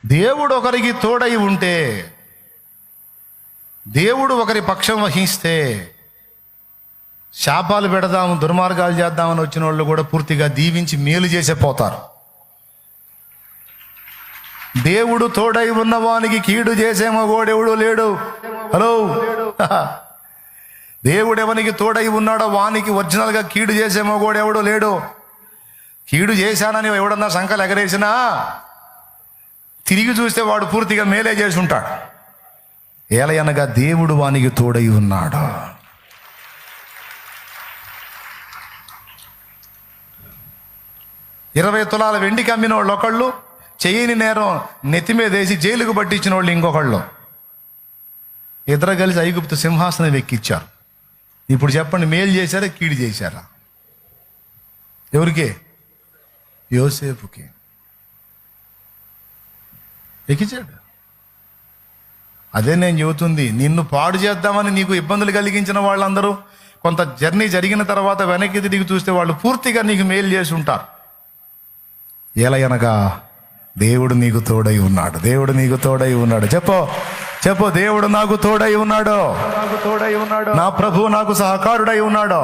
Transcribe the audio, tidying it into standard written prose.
దేవుడు ఒకరికి తోడై ఉంటే, దేవుడు ఒకరి పక్షం వహిస్తే, శాపాలు పెడదాము దుర్మార్గాలు చేద్దామని వచ్చిన వాళ్ళు కూడా పూర్తిగా దీవించి మేలు చేసే పోతారు. దేవుడు తోడై ఉన్నవానికి కీడు చేసే మగోడెవడు లేడు. హలో, దేవుడు ఎవనికి తోడై ఉన్నాడో వానికి ఒరిజినల్గా కీడు చేసే మగోడెవడు లేడు. కీడు చేశానని ఎవడన్నా సంకలు ఎగరేసినా తిరిగి చూస్తే వాడు పూర్తిగా మేలే చేసి ఉంటాడు. ఏలయనగా దేవుడు వానికి తోడై ఉన్నాడు. ఇరవై తులాల వెండికి అమ్మిన వాళ్ళు ఒకళ్ళు, చెయ్యని నేరం నెత్తి మీద వేసి జైలుకు పట్టించిన వాళ్ళు ఇంకొకళ్ళు. ఇద్దరు కలిసి ఐగుప్తు సింహాసనం ఎక్కిచ్చారు. ఇప్పుడు చెప్పండి, మేలు చేశారా కీడు చేశారా? ఎవరికి? యోసేపుకి ఎక్కించాడు. అదే నేను చెబుతుంది, నిన్ను పాడు చేద్దామని నీకు ఇబ్బందులు కలిగించిన వాళ్ళందరూ కొంత జర్నీ జరిగిన తర్వాత వెనక్కి తిరిగి చూస్తే వాళ్ళు పూర్తిగా నీకు మేలు చేసి ఉంటారు. ఎలయనగా దేవుడు నీకు తోడై ఉన్నాడు. దేవుడు నీకు తోడై ఉన్నాడు. చెప్పు, దేవుడు నాకు తోడై ఉన్నాడు. నా ప్రభువు నాకు సహకారుడై ఉన్నాడు.